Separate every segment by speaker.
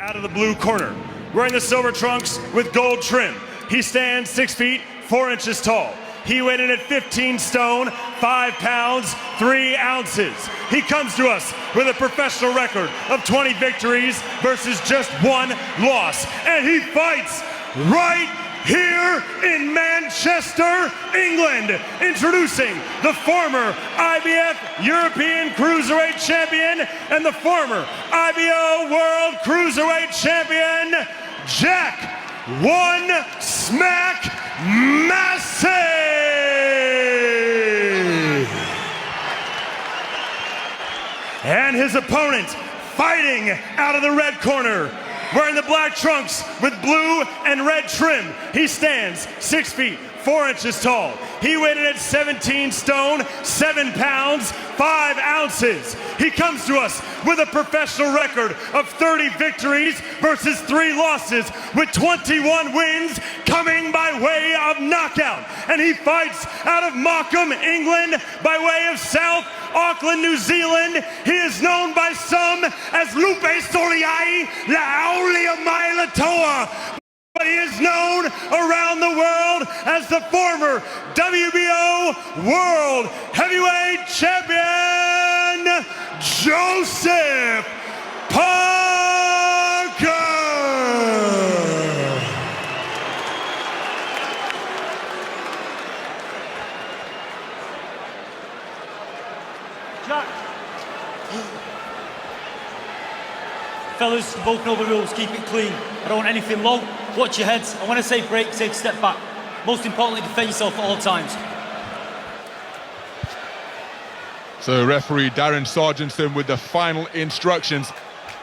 Speaker 1: Out of the blue corner, wearing the silver trunks with gold trim. He stands 6 feet 4 inches tall. He weighed in at 15 stone, 5 pounds, 3 ounces. He comes to us with a professional record of 20 victories versus just 1 loss. And he fights right here in Manchester, England. Introducing the former IBF European Cruiserweight Champion and the former IBO World Cruiserweight Champion, Jack One Smack Massey! And his opponent, fighting out of the red corner, wearing the black trunks with blue and red trim. He stands 6 feet 4 inches tall. He weighed in at 17 stone, 7 pounds, 5 ounces. He comes to us with a professional record of 30 victories versus 3 losses, with 21 wins coming by way of knockout. And he fights out of Morecambe, England, by way of South Auckland, New Zealand. He is known by some as Lupe Soliai Laoliamai, but he is known around the world as the former WBO World Heavyweight Champion, Joseph Parker!
Speaker 2: Jack. Fellas, both know the rules, keep it clean. I don't want anything low, watch your heads. And when I say break, take a step back. Most importantly, defend yourself at all times.
Speaker 3: So referee Darren Sargentson with the final instructions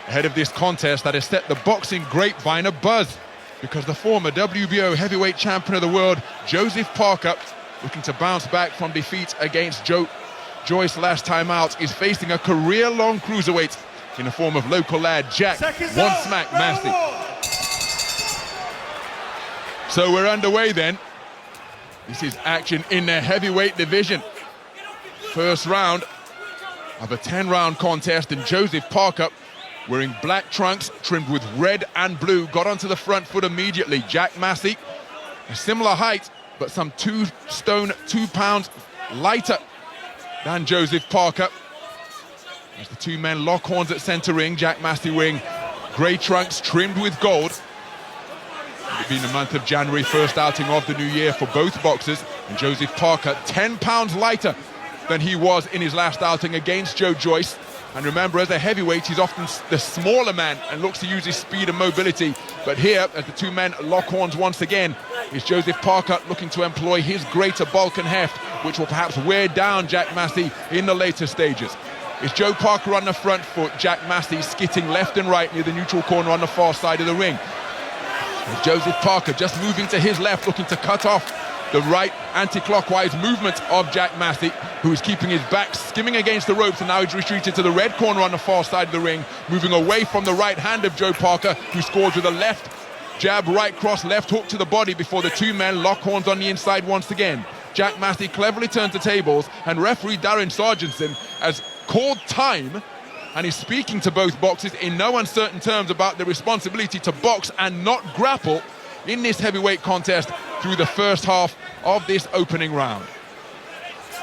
Speaker 3: ahead of this contest that has set the boxing grapevine abuzz, because the former WBO heavyweight champion of the world, Joseph Parker, looking to bounce back from defeat against Joyce last time out, is facing a career-long cruiserweight in the form of local lad Jack One Smack Massey. So we're underway then. This is action in the heavyweight division. First round of a 10-round contest, and Joseph Parker, wearing black trunks trimmed with red and blue, got onto the front foot immediately. Jack Massey, a similar height, but some 2 stone, 2 pounds lighter than Joseph Parker. As the two men lock horns at center ring, Jack Massey wearing grey trunks trimmed with gold. It's been the month of January, first outing of the new year for both boxers, and Joseph Parker 10 pounds lighter than he was in his last outing against Joe Joyce. And remember, as a heavyweight, he's often the smaller man and looks to use his speed and mobility. But here, as the two men lock horns once again, is Joseph Parker looking to employ his greater bulk and heft, which will perhaps wear down Jack Massey in the later stages. It's Joe Parker on the front foot, Jack Massey skitting left and right near the neutral corner on the far side of the ring. It's Joseph Parker just moving to his left, looking to cut off the right anti-clockwise movement of Jack Massey, who is keeping his back skimming against the ropes, and now he's retreated to the red corner on the far side of the ring, moving away from the right hand of Joe Parker, who scores with a left jab, right cross, left hook to the body before the two men lock horns on the inside once again. Jack Massey cleverly turned the tables, and referee Darren Sargentson has called time, and he's speaking to both boxers in no uncertain terms about the responsibility to box and not grapple in this heavyweight contest through the first half of this opening round.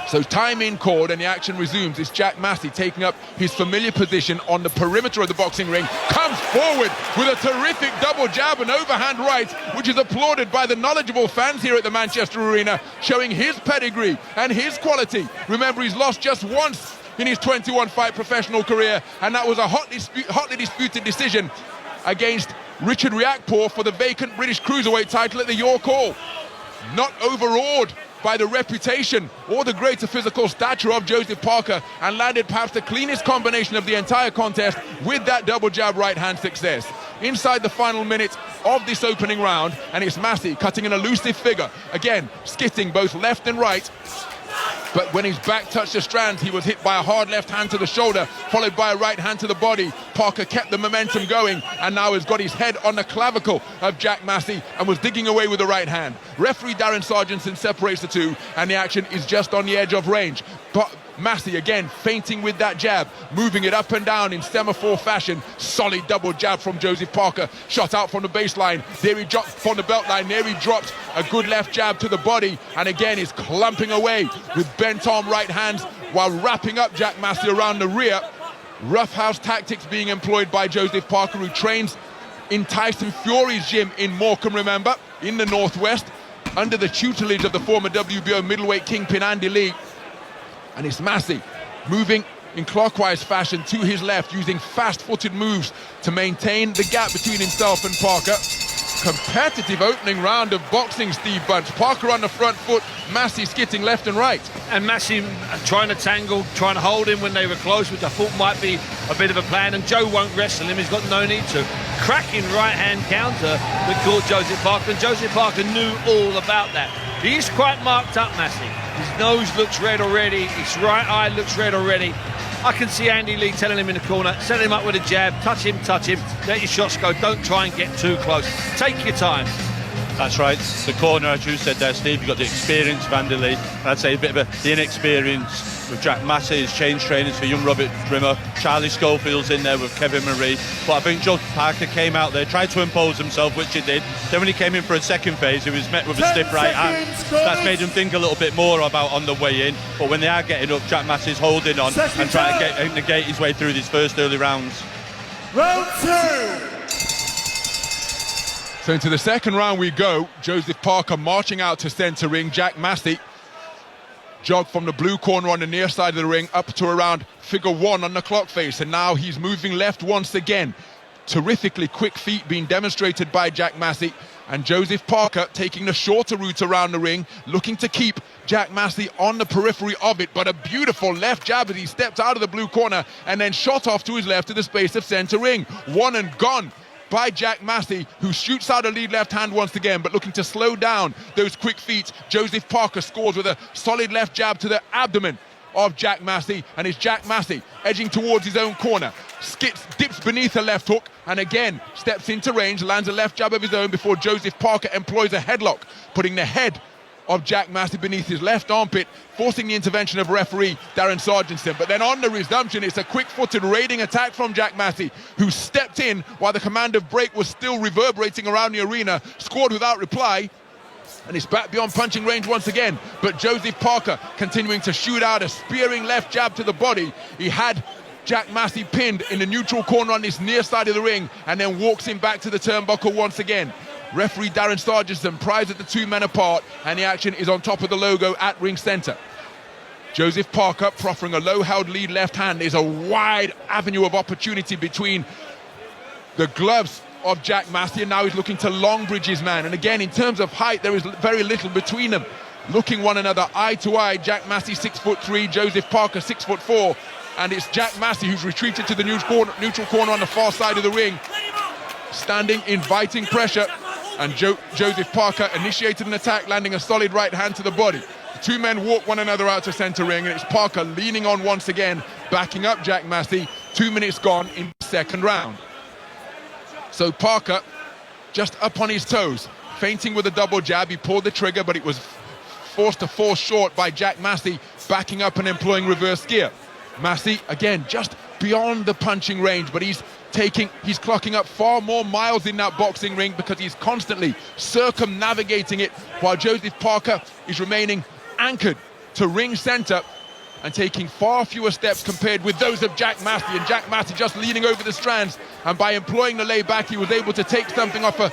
Speaker 3: So time in called, and the action resumes. It's Jack Massey taking up his familiar position on the perimeter of the boxing ring, comes forward with a terrific double jab and overhand right, which is applauded by the knowledgeable fans here at the Manchester Arena, showing his pedigree and his quality. Remember, he's lost just once in his 21-fight professional career, and that was a hotly disputed decision against Richard Riakporhe for the vacant British Cruiserweight title at the York Hall. Not overawed by the reputation or the greater physical stature of Joseph Parker, and landed perhaps the cleanest combination of the entire contest with that double jab right hand success. Inside the final minute of this opening round, and it's Massey cutting an elusive figure, again skitting both left and right. But when his back touched the strands, he was hit by a hard left hand to the shoulder, followed by a right hand to the body. Parker kept the momentum going, and now has got his head on the clavicle of Jack Massey and was digging away with the right hand. Referee Darren Sargentson separates the two, and the action is just on the edge of range. But Massey again feinting with that jab, moving it up and down in semaphore fashion. Solid double jab from Joseph Parker. Shot out from the baseline. There he dropped from the belt line. There he dropped a good left jab to the body. And again, is clumping away with bent arm right hands while wrapping up Jack Massey around the rear. Roughhouse tactics being employed by Joseph Parker, who trains in Tyson Fury's gym in Morecambe, remember, in the Northwest, under the tutelage of the former WBO middleweight kingpin Andy Lee. And it's Massey moving in clockwise fashion to his left, using fast-footed moves to maintain the gap between himself and Parker. Competitive opening round of boxing, Steve Bunch. Parker on the front foot, Massey skitting left and right.
Speaker 4: And Massey trying to tangle, trying to hold him when they were close, which I thought might be a bit of a plan. And Joe won't wrestle him, he's got no need to. Cracking right-hand counter that caught Joseph Parker, and Joseph Parker knew all about that. He's quite marked up, Massey. His nose looks red already, his right eye looks red already. I can see Andy Lee telling him in the corner, set him up with a jab, touch him, let your shots go, don't try and get too close. Take your time.
Speaker 5: That's right, the corner, as you said there, Steve, you've got the experience of Andy Lee. I'd say a bit of the inexperience with Jack Massey, his change trainers for young Robert Rimmer. Charlie Schofield's in there with Kevin Marie. But I think Joe Parker came out there, tried to impose himself, which he did. Then when he came in for a second phase, he was met with a stiff right hand. That's made him think a little bit more about on the way in. But when they are getting up, Jack Massey's holding on and trying to negate his way through these first early rounds.
Speaker 1: Round two.
Speaker 3: So into the second round we go. Joseph Parker marching out to centre ring. Jack Massey jogged from the blue corner on the near side of the ring up to around figure 1 on the clock face, and now he's moving left once again. Terrifically quick feet being demonstrated by Jack Massey, and Joseph Parker taking the shorter route around the ring, looking to keep Jack Massey on the periphery of it. But a beautiful left jab as he stepped out of the blue corner and then shot off to his left to the space of centre ring. One and gone by Jack Massey, who shoots out a lead left hand once again, but looking to slow down those quick feet. Joseph Parker scores with a solid left jab to the abdomen of Jack Massey, and it's Jack Massey edging towards his own corner, dips beneath a left hook, and again steps into range, lands a left jab of his own before Joseph Parker employs a headlock, putting the head of Jack Massey beneath his left armpit, forcing the intervention of referee Darren Sargentson. But then on the resumption, it's a quick-footed raiding attack from Jack Massey, who stepped in while the command of break was still reverberating around the arena, scored without reply, and it's back beyond punching range once again. But Joseph Parker continuing to shoot out a spearing left jab to the body. He had Jack Massey pinned in the neutral corner on this near side of the ring, and then walks him back to the turnbuckle once again. Referee Darren Sargentson prizes the two men apart, and the action is on top of the logo at ring centre. Joseph Parker proffering a low-held lead left hand. There's a wide avenue of opportunity between the gloves of Jack Massey, and now he's looking to long bridge his man. And again, in terms of height, there is very little between them. Looking one another eye to eye. Jack Massey 6'3", Joseph Parker 6'4", and it's Jack Massey who's retreated to the neutral corner on the far side of the ring, standing, inviting pressure. And Joseph Parker initiated an attack, landing a solid right hand to the body. The two men walk one another out to centre ring, and it's Parker leaning on once again, backing up Jack Massey. 2 minutes gone in the second round. So Parker just up on his toes, feinting with a double jab. He pulled the trigger, but it was forced to fall short by Jack Massey, backing up and employing reverse gear. Massey, again, just beyond the punching range, but he's clocking up far more miles in that boxing ring because he's constantly circumnavigating it, while Joseph Parker is remaining anchored to ring center and taking far fewer steps compared with those of Jack Massey. And Jack Massey just leaning over the strands, and by employing the lay back, he was able to take something off a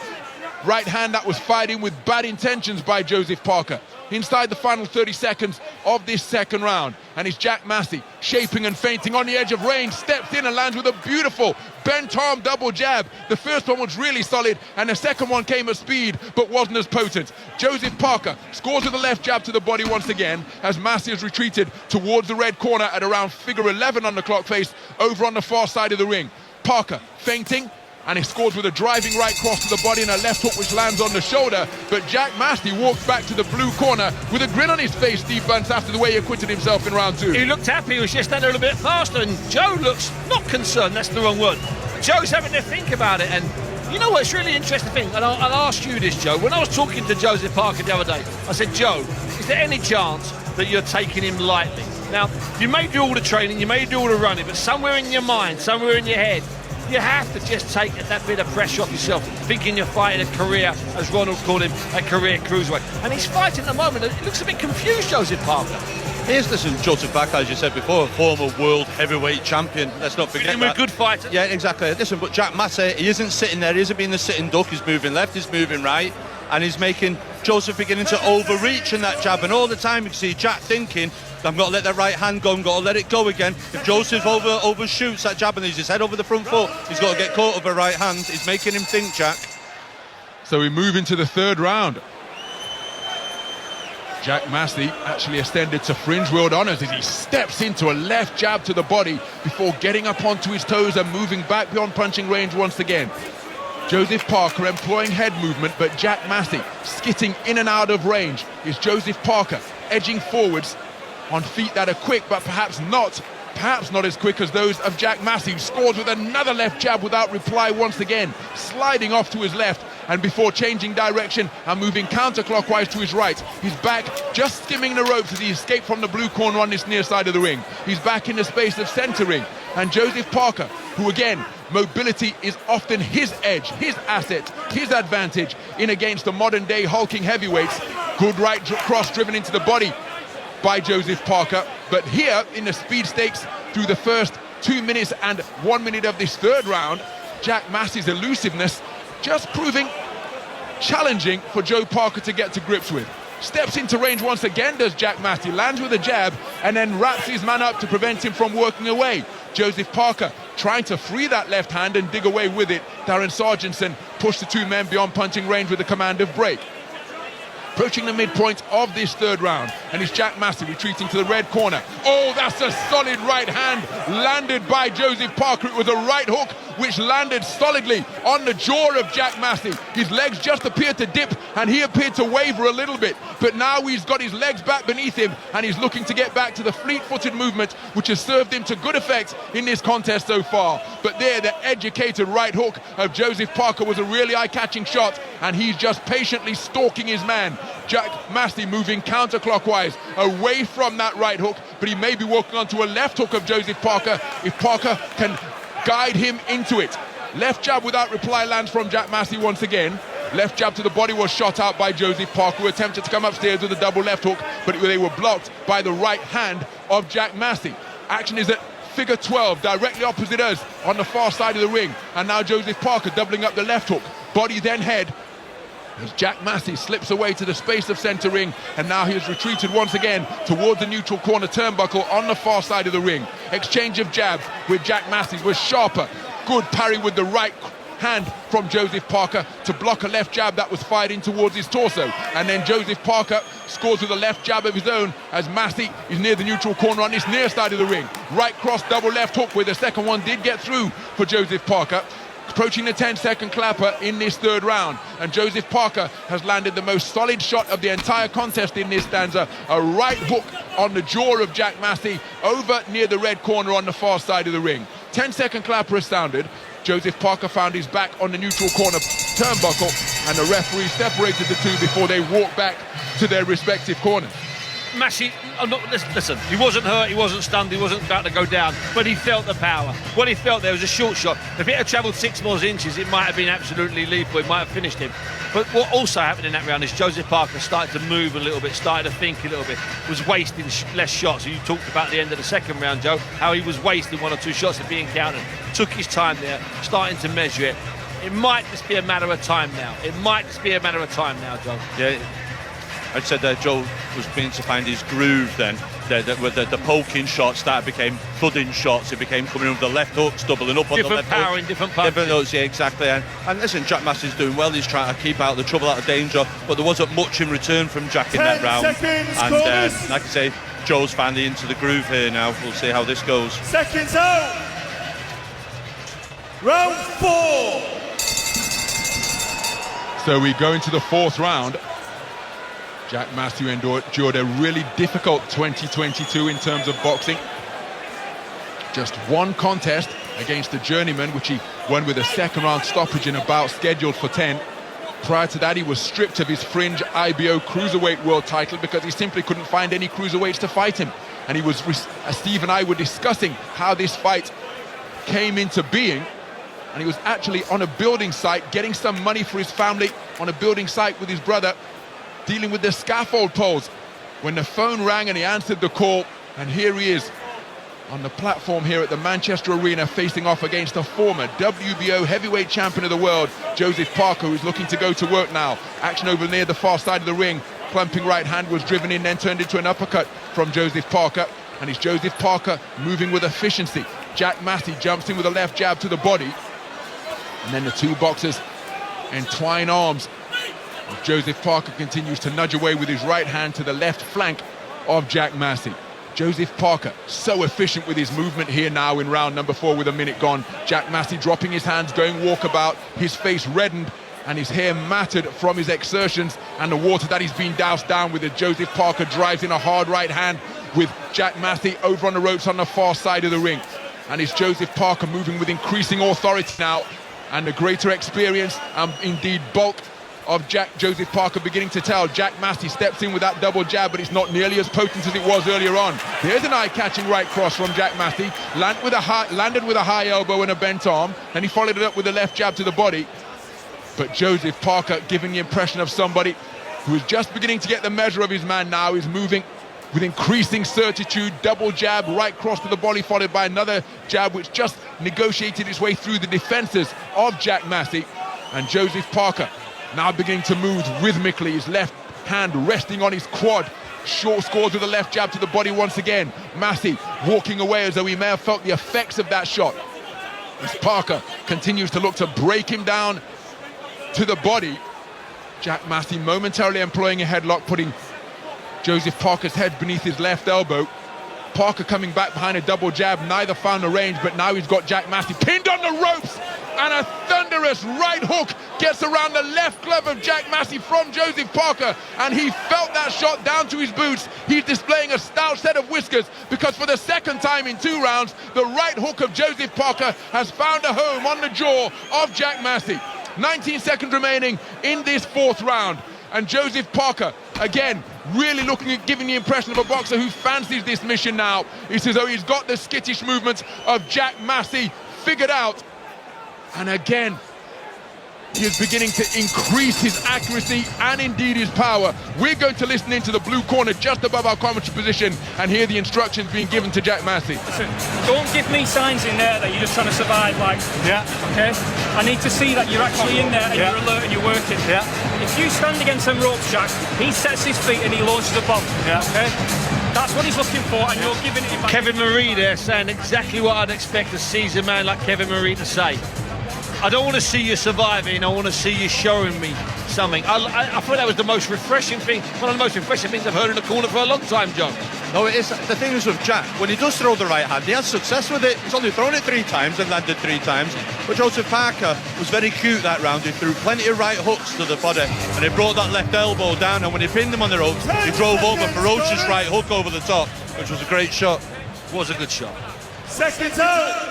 Speaker 3: right hand that was fired in with bad intentions by Joseph Parker. Inside the final 30 seconds of this second round, and it's Jack Massey shaping and feinting on the edge of range, steps in and lands with a beautiful bent arm double jab. The first one was really solid, and the second one came at speed but wasn't as potent. Joseph Parker scores with a left jab to the body once again as Massey has retreated towards the red corner at around figure 11 on the clock face, over on the far side of the ring. Parker feinting, and he scores with a driving right cross to the body and a left hook which lands on the shoulder. But Jack Massey walks back to the blue corner with a grin on his face, Steve Bunce, after the way he acquitted himself in round 2.
Speaker 4: He looked happy, he was just a little bit faster, and Joe looks not concerned, that's the wrong word. Joe's having to think about it, and you know what's really interesting thing, and I'll ask you this, Joe. When I was talking to Joseph Parker the other day, I said, Joe, is there any chance that you're taking him lightly? Now, you may do all the training, you may do all the running, but somewhere in your mind, somewhere in your head, you have to just take that bit of pressure off yourself, thinking you're fighting a career, as Ronald called him, a career cruiserweight. And he's fighting at the moment. It looks a bit confused, Joseph Parker.
Speaker 5: Here's Joseph Parker, as you said before, a former world heavyweight champion. Let's not forget that.
Speaker 4: A good fighter.
Speaker 5: Yeah, exactly. Listen, but Jack Massey, he isn't sitting there. He isn't being the sitting duck. He's moving left, he's moving right, and he's making Joseph beginning to overreach in that jab. And all the time you can see Jack thinking, I've got to let that right hand go, I've got to let it go again. If Joseph overshoots that jab and he's his head over the front foot, he's got to get caught with a right hand. He's making him think, Jack.
Speaker 3: So we move into the third round. Jack Massey actually ascended to fringe world honours as he steps into a left jab to the body before getting up onto his toes and moving back beyond punching range once again. Joseph Parker employing head movement, but Jack Massey skitting in and out of range. Is Joseph Parker edging forwards on feet that are quick, but perhaps not as quick as those of Jack Massey, who scores with another left jab without reply once again, sliding off to his left, and before changing direction and moving counterclockwise to his right. He's back, just skimming the ropes as he escaped from the blue corner on this near side of the ring. He's back in the space of centre ring, and Joseph Parker, who again, mobility is often his edge, his asset, his advantage in against the modern day hulking heavyweights. Good right cross driven into the body by Joseph Parker, but here in the speed stakes through the first 2 minutes and 1 minute of this third round, Jack Massey's elusiveness just proving challenging for Joe Parker to get to grips with. Steps into range once again, does Jack Massey, lands with a jab and then wraps his man up to prevent him from working away. Joseph Parker trying to free that left hand and dig away with it. Darren Sargentson pushed the two men beyond punching range with a command of break. Approaching the midpoint of this third round, and it's Jack Massey retreating to the red corner. Oh, that's a solid right hand landed by Joseph Parker. It was a right hook which landed solidly on the jaw of Jack Massey. His legs just appeared to dip and he appeared to waver a little bit, but now he's got his legs back beneath him and he's looking to get back to the fleet-footed movement which has served him to good effect in this contest so far. But there, the educated right hook of Joseph Parker was a really eye-catching shot, and he's just patiently stalking his man. Jack Massey moving counterclockwise away from that right hook, but he may be walking onto a left hook of Joseph Parker if Parker can guide him into it. Left jab without reply lands from Jack Massey once again. Left jab to the body was shot out by Joseph Parker, who attempted to come upstairs with a double left hook, but they were blocked by the right hand of Jack Massey. Action is at figure 12, directly opposite us on the far side of the ring, and now Joseph Parker doubling up the left hook. Body then head, as Jack Massey slips away to the space of centre ring, and now he has retreated once again towards the neutral corner turnbuckle on the far side of the ring. Exchange of jabs with Jack Massey was sharper. Good parry with the right hand from Joseph Parker to block a left jab that was fired in towards his torso, and then Joseph Parker scores with a left jab of his own as Massey is near the neutral corner on this near side of the ring. Right cross, double left hook, where the second one did get through for Joseph Parker. Approaching the 10-second clapper in this third round, and Joseph Parker has landed the most solid shot of the entire contest in this stanza, a right hook on the jaw of Jack Massey over near the red corner on the far side of the ring. 10-second clapper has sounded. Joseph Parker found his back on the neutral corner turnbuckle, and the referee separated the two before they walked back to their respective corners.
Speaker 4: Massey, listen, he wasn't hurt, he wasn't stunned, he wasn't about to go down, but he felt the power. What he felt there was a short shot. If it had travelled 6 more inches, it might have been absolutely lethal, it might have finished him. But what also happened in that round is Joseph Parker started to move a little bit, started to think a little bit, was wasting less shots. You talked about the end of the second round, Joe, how he was wasting 1 or 2 shots at being countered. Took his time there, starting to measure it. It might just be a matter of time now. It might just be a matter of time now, Joe.
Speaker 5: Yeah. I said that Joe was beginning to find his groove then, with the poking shots that became thudding shots. It became coming in with the left hooks, doubling up on the left
Speaker 4: power
Speaker 5: hook.
Speaker 4: in different punches.
Speaker 5: Different hooks, yeah, exactly. And listen, Jack Massey's doing well. He's trying to keep out the trouble, out of danger, but there wasn't much in return from Jack in that round. And like I say, Joe's finally into the groove here now. We'll see how this goes.
Speaker 1: Seconds out. Round 4.
Speaker 3: So we go into the fourth round. Jack Massey endured a really difficult 2022 in terms of boxing. Just one contest against a journeyman, which he won with a second round stoppage in a bout scheduled for 10. Prior to that, he was stripped of his fringe IBO cruiserweight world title because he simply couldn't find any cruiserweights to fight him. and Steve and I were discussing how this fight came into being, and he was actually on a building site getting some money for his family on a building site with his brother, dealing with the scaffold poles, when the phone rang and he answered the call, and here he is on the platform here at the Manchester Arena, facing off against the former WBO heavyweight champion of the world, Joseph Parker, who's looking to go to work now. Action over near the far side of the ring. Clumping right hand was driven in, then turned into an uppercut from Joseph Parker. And it's Joseph Parker moving with efficiency. Jack Massey jumps in with a left jab to the body. And then the two boxers entwine arms. Joseph Parker continues to nudge away with his right hand to the left flank of Jack Massey. Joseph Parker, so efficient with his movement here now in round number 4 with a minute gone. Jack Massey dropping his hands, going walkabout, his face reddened and his hair matted from his exertions and the water that he's been doused down with. It. Joseph Parker drives in a hard right hand with Jack Massey over on the ropes on the far side of the ring. And it's Joseph Parker moving with increasing authority now, and the greater experience and indeed bulk of Joseph Parker beginning to tell. Jack Massey steps in with that double jab, but it's not nearly as potent as it was earlier on. There's an eye-catching right cross from Jack Massey, landed with a high elbow and a bent arm, and he followed it up with a left jab to the body. But Joseph Parker, giving the impression of somebody who is just beginning to get the measure of his man now, is moving with increasing certitude. Double jab, right cross to the body, followed by another jab which just negotiated its way through the defenses of Jack Massey. And Joseph Parker now beginning to move rhythmically, his left hand resting on his quad. Short scores with a left jab to the body once again. Massey walking away as though he may have felt the effects of that shot. As Parker continues to look to break him down to the body. Jack Massey momentarily employing a headlock, putting Joseph Parker's head beneath his left elbow. Parker coming back behind a double jab, neither found the range, but now he's got Jack Massey pinned on the ropes, and a thunderous right hook gets around the left glove of Jack Massey from Joseph Parker, and he felt that shot down to his boots. He's displaying a stout set of whiskers, because for the second time in 2 rounds, the right hook of Joseph Parker has found a home on the jaw of Jack Massey. 19 seconds remaining in this 4th round, and Joseph Parker again really looking at giving the impression of a boxer who fancies this mission now. It's as though he's got the skittish movements of Jack Massey figured out, and again he is beginning to increase his accuracy and indeed his power. We're going to listen into the blue corner just above our commentary position and hear the instructions being given to Jack Massey.
Speaker 6: Listen, don't give me signs in there that you're just trying to survive, like, okay? I need to see that you're actually in there and you're alert and you're working. If you stand against them ropes, Jack, he sets his feet and he launches a bomb, okay? That's what he's looking for, and you're giving it him back.
Speaker 4: Kevin Marie there saying exactly what I'd expect a seasoned man like Kevin Marie to say. I don't want to see you surviving, I want to see you showing me something. I thought that was the most refreshing thing, one of the most refreshing things I've heard in the corner for a long time, John.
Speaker 5: No, it is. The thing is with Jack, when he does throw the right hand, he has success with it. He's only thrown it 3 times and landed 3 times. But Joseph Parker was very cute that round. He threw plenty of right hooks to the body, and he brought that left elbow down, and when he pinned him on the ropes, he drove home a ferocious right hook over the top, which was a great shot.
Speaker 4: Was a good shot.
Speaker 1: Seconds out.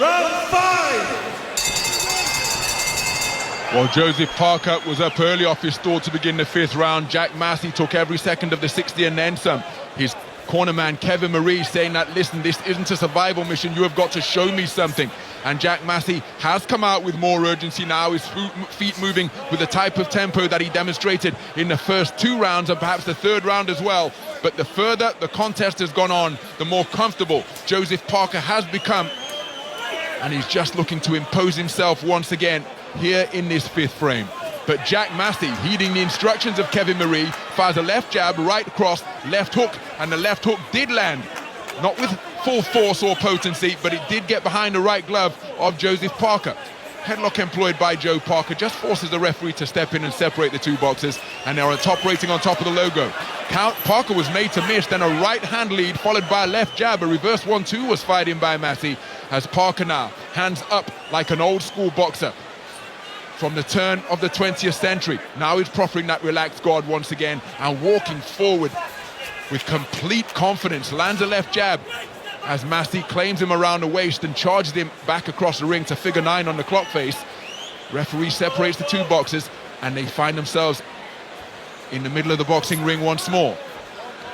Speaker 1: Round 5.
Speaker 3: Well, Joseph Parker was up early off his stall to begin the 5th round. Jack Massey took every second of the 60 and then some. His cornerman Kevin Marie saying that, listen, this isn't a survival mission, you have got to show me something. And Jack Massey has come out with more urgency now, his feet moving with the type of tempo that he demonstrated in the first 2 rounds and perhaps the 3rd round as well. But the further the contest has gone on, the more comfortable Joseph Parker has become. And he's just looking to impose himself once again here in this 5th frame. But Jack Massey, heeding the instructions of Kevin Marie, fires a left jab, right cross, left hook, and the left hook did land. Not with full force or potency, but it did get behind the right glove of Joseph Parker. Headlock employed by Joe Parker just forces the referee to step in and separate the 2 boxers, and they're on a top rating on top of the logo. Parker was made to miss, then a right hand lead followed by a left jab. A reverse 1-2 was fired in by Massey, as Parker now hands up like an old school boxer from the turn of the 20th century. Now he's proffering that relaxed guard once again and walking forward with complete confidence. Lands a left jab as Massey claims him around the waist and charges him back across the ring to figure 9 on the clock face. Referee separates the 2 boxers and they find themselves in the middle of the boxing ring once more.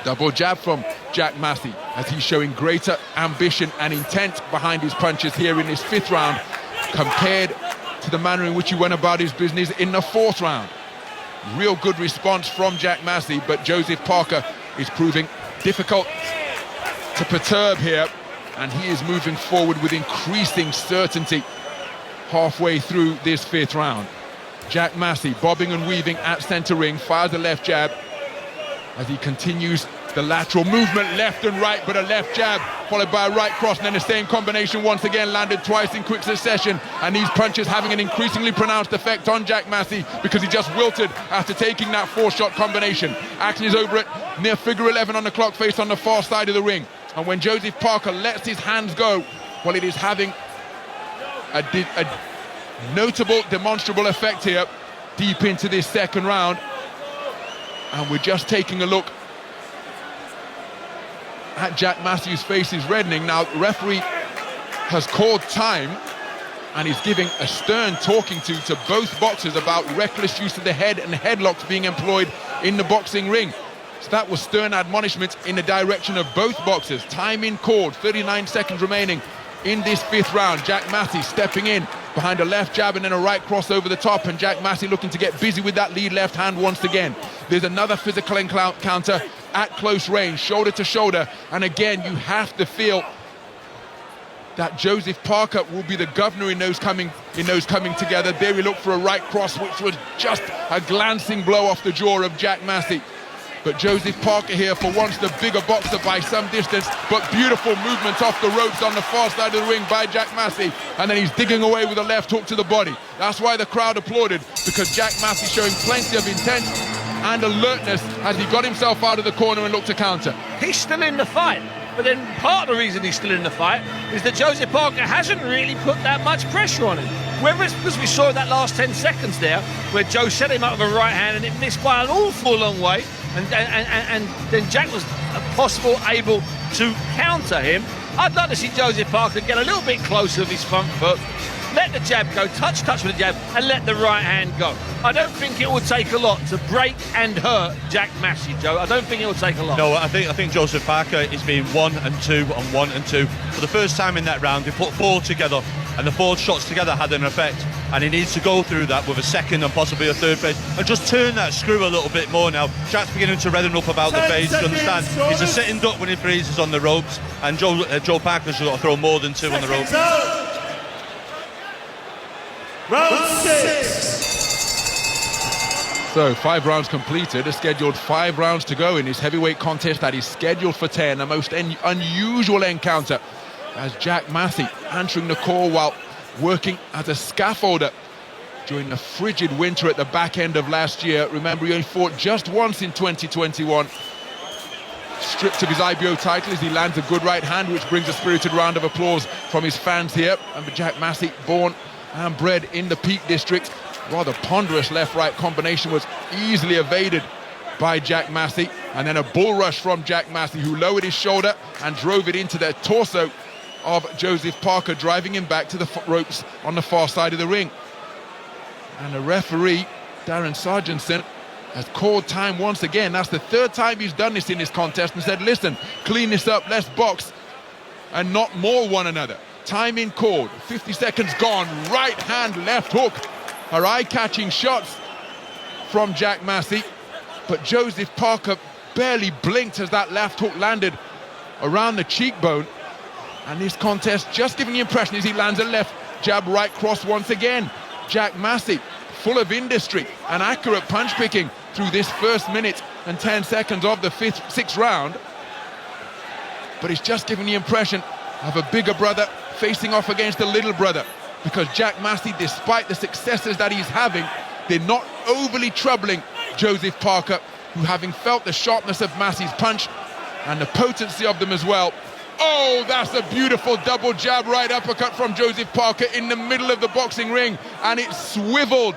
Speaker 3: Double jab from Jack Massey as he's showing greater ambition and intent behind his punches here in this 5th round compared to the manner in which he went about his business in the 4th round. Real good response from Jack Massey, but Joseph Parker is proving difficult to perturb here, and he is moving forward with increasing certainty halfway through this 5th round. Jack Massey bobbing and weaving at centre ring, fires a left jab as he continues the lateral movement, left and right, but a left jab followed by a right cross, and then the same combination once again landed twice in quick succession, and these punches having an increasingly pronounced effect on Jack Massey because he just wilted after taking that 4-shot combination. Action is over at near figure 11 on the clock face on the far side of the ring, and when Joseph Parker lets his hands go, well, it is having a notable, demonstrable effect here deep into this 2nd round. And we're just taking a look at Jack Massey's face is reddening. Now, the referee has called time and he's giving a stern talking to both boxers about reckless use of the head and headlocks being employed in the boxing ring. So that was stern admonishment in the direction of both boxers. Time in called, 39 seconds remaining in this 5th round. Jack Massey stepping in behind a left jab and then a right cross over the top, and Jack Massey looking to get busy with that lead left hand once again. There's another physical encounter at close range, shoulder to shoulder, and again you have to feel that Joseph Parker will be the governor in those coming together. There we look for a right cross, which was just a glancing blow off the jaw of Jack Massey. But Joseph Parker here, for once the bigger boxer by some distance, but beautiful movements off the ropes on the far side of the ring by Jack Massey, and then he's digging away with a left hook to the body. That's why the crowd applauded, because Jack Massey showing plenty of intent and alertness as he got himself out of the corner and looked to counter.
Speaker 4: He's still in the fight, but then part of the reason he's still in the fight is that Joseph Parker hasn't really put that much pressure on him. Whether it's because we saw that last 10 seconds there, where Joe set him up with a right hand and it missed by an awful long way, and then Jack was able to counter him. I'd like to see Joseph Parker get a little bit closer with his front foot, let the jab go, touch with the jab, and let the right hand go. I don't think it will take a lot to break and hurt Jack Massey, Joe. I don't think it will take a lot.
Speaker 5: No, I think Joseph Parker is being 1 and 2 on 1 and 2. For the first time in that round, they put 4 together, and the 4 shots together had an effect. And he needs to go through that with a 2nd and possibly a 3rd phase and just turn that screw a little bit more now. Jack's beginning to redden up about the phase, to understand he's a sitting duck when he freezes on the ropes, and Joe Parker's got to throw more than 2 on the ropes.
Speaker 1: Round 6.
Speaker 3: So 5 rounds completed, a scheduled 5 rounds to go in this heavyweight contest that is scheduled for 10. A most unusual encounter as Jack Massey answering the call while working as a scaffolder during the frigid winter at the back end of last year. Remember, he only fought just once in 2021. Stripped of his IBO title as he lands a good right hand, which brings a spirited round of applause from his fans here. Remember, Jack Massey, born and bred in the Peak District. Rather ponderous left-right combination was easily evaded by Jack Massey, and then a bull rush from Jack Massey, who lowered his shoulder and drove it into the torso of Joseph Parker, driving him back to the ropes on the far side of the ring. And the referee, Darren Sargentson, has called time once again. That's the 3rd time he's done this in this contest, and said, listen, clean this up, let's box and not maul one another. Time in called, 50 seconds gone, right hand, left hook. Are eye-catching shots from Jack Massey, but Joseph Parker barely blinked as that left hook landed around the cheekbone. And this contest just giving the impression as he lands a left jab, right cross once again. Jack Massey, full of industry and accurate punch picking through this 1st minute and 10 seconds of the 6th round. But he's just giving the impression of a bigger brother facing off against a little brother, because Jack Massey, despite the successes that he's having, they're not overly troubling Joseph Parker, who, having felt the sharpness of Massey's punch and the potency of them as well. Oh, that's a beautiful double jab right uppercut from Joseph Parker in the middle of the boxing ring, and it swiveled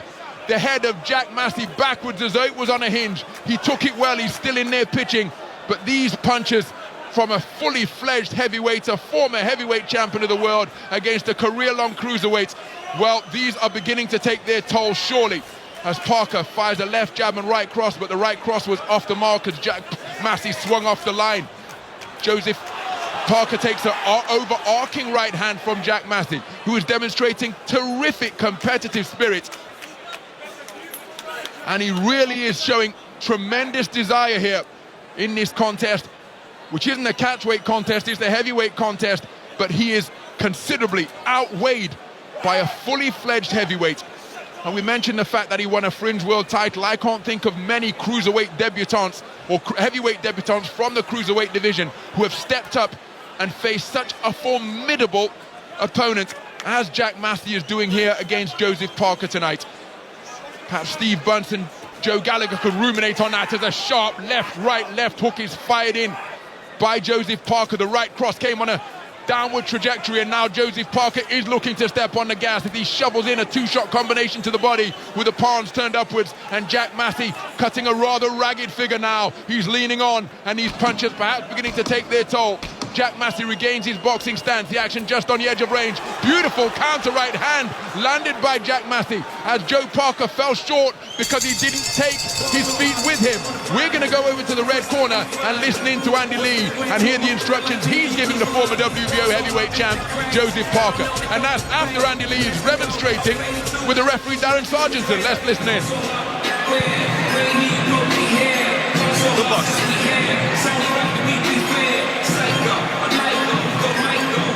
Speaker 3: the head of Jack Massey backwards as though it was on a hinge. He took it well, he's still in there pitching, but these punches from a fully fledged heavyweight, a former heavyweight champion of the world, against a career-long cruiserweight, well, these are beginning to take their toll surely, as Parker fires a left jab and right cross, but the right cross was off the mark as Jack Massey swung off the line. Joseph Parker takes an overarching right hand from Jack Massey, who is demonstrating terrific competitive spirit. And he really is showing tremendous desire here in this contest, which isn't a catchweight contest, it's a heavyweight contest, but he is considerably outweighed by a fully fledged heavyweight. And we mentioned the fact that he won a Fringe World title. I can't think of many cruiserweight debutants or heavyweight debutants from the cruiserweight division who have stepped up and faced such a formidable opponent as Jack Massey is doing here against Joseph Parker tonight. Perhaps Steve Bunce and Joe Gallagher could ruminate on that as a sharp left hook is fired in by Joseph Parker. The right cross came on a downward trajectory, and now Joseph Parker is looking to step on the gas as he shovels in a two-shot combination to the body with the palms turned upwards, and Jack Massey cutting a rather ragged figure now. He's leaning on, and these punches perhaps beginning to take their toll. Jack Massey regains his boxing stance, the action just on the edge of range. Beautiful counter right hand landed by Jack Massey as Joe Parker fell short because he didn't take his feet with him. We're going to go over to the red corner and listen in to Andy Lee and hear the instructions he's giving the former WBO heavyweight champ, Joseph Parker. And that's after Andy Lee is remonstrating with the referee, Darren Sargentson. Let's listen in.
Speaker 7: Good box.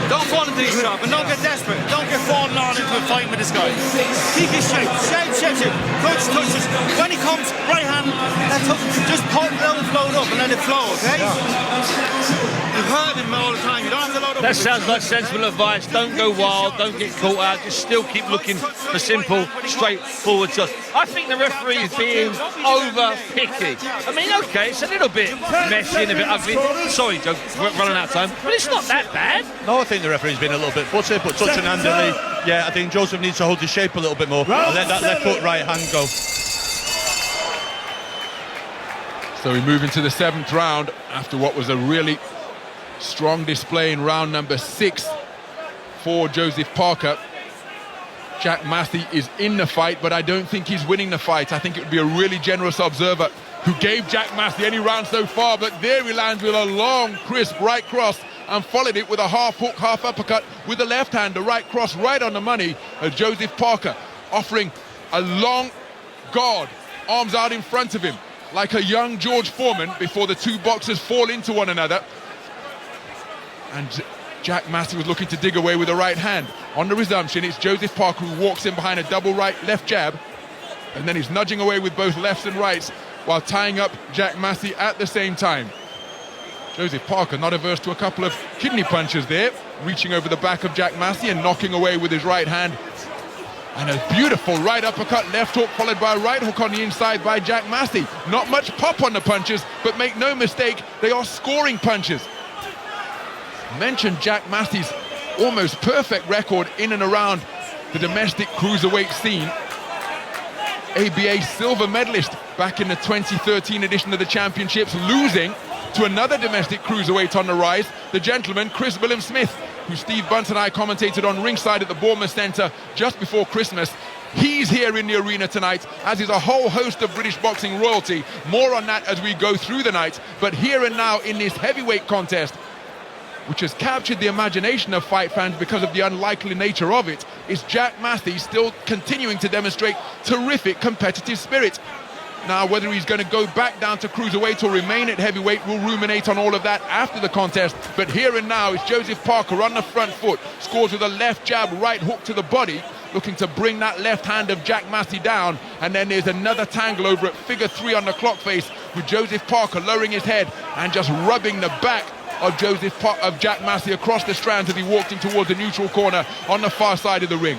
Speaker 7: Don't fall into his trap and don't get desperate. Don't get falling on into a fight with this guy. Keep his shape. Shape. Touches. When he comes, right hand, left hook, just let it float up and let it flow, okay? You've heard him all the time. You don't have to load up.
Speaker 4: That sounds like sensible advice. Don't go wild, don't get caught out, just still keep looking for simple, straightforward shots. I think the referee is being over picky. I mean, okay, it's a little bit messy and a bit ugly. Sorry, Joe, we're running out of time, but it's not that bad.
Speaker 5: No, I think the referee's been a little bit fussy, but touching Andy Lee, yeah, I think Joseph needs to hold his shape a little bit more and let that left foot right hand go.
Speaker 3: So we move into the 7th round after what was a really strong display in round number 6 for Joseph Parker. Jack Massey is in the fight, but I don't think he's winning the fight. I think it would be a really generous observer who gave Jack Massey any round so far, but there he lands with a long, crisp right cross and followed it with a half hook, half uppercut with the left hand, the right cross right on the money. Joseph Parker offering a long guard, arms out in front of him, like a young George Foreman before the two boxers fall into one another. And Jack Massey was looking to dig away with a right hand. On the resumption, it's Joseph Parker who walks in behind a double right-left jab, and then he's nudging away with both lefts and rights while tying up Jack Massey at the same time. Joseph Parker not averse to a couple of kidney punches there, reaching over the back of Jack Massey and knocking away with his right hand. And a beautiful right uppercut, left hook, followed by a right hook on the inside by Jack Massey. Not much pop on the punches, but make no mistake, they are scoring punches. Mentioned Jack Massey's almost perfect record in and around the domestic cruiserweight scene. ABA silver medalist back in the 2013 edition of the championships, losing to another domestic cruiserweight on the rise, the gentleman Chris William-Smith, who Steve Bunce and I commentated on ringside at the Bournemouth Centre just before Christmas. He's here in the arena tonight, as is a whole host of British boxing royalty. More on that as we go through the night. But here and now in this heavyweight contest, which has captured the imagination of fight fans because of the unlikely nature of it, is Jack Massey still continuing to demonstrate terrific competitive spirit. Now, whether he's going to go back down to cruiserweight or remain at heavyweight, we'll ruminate on all of that after the contest. But here and now, it's Joseph Parker on the front foot, scores with a left jab, right hook to the body, looking to bring that left hand of Jack Massey down. And then there's another tangle over at figure 3 on the clock face, with Joseph Parker lowering his head and just rubbing the back of Jack Massey across the strands as he walked in towards the neutral corner on the far side of the ring.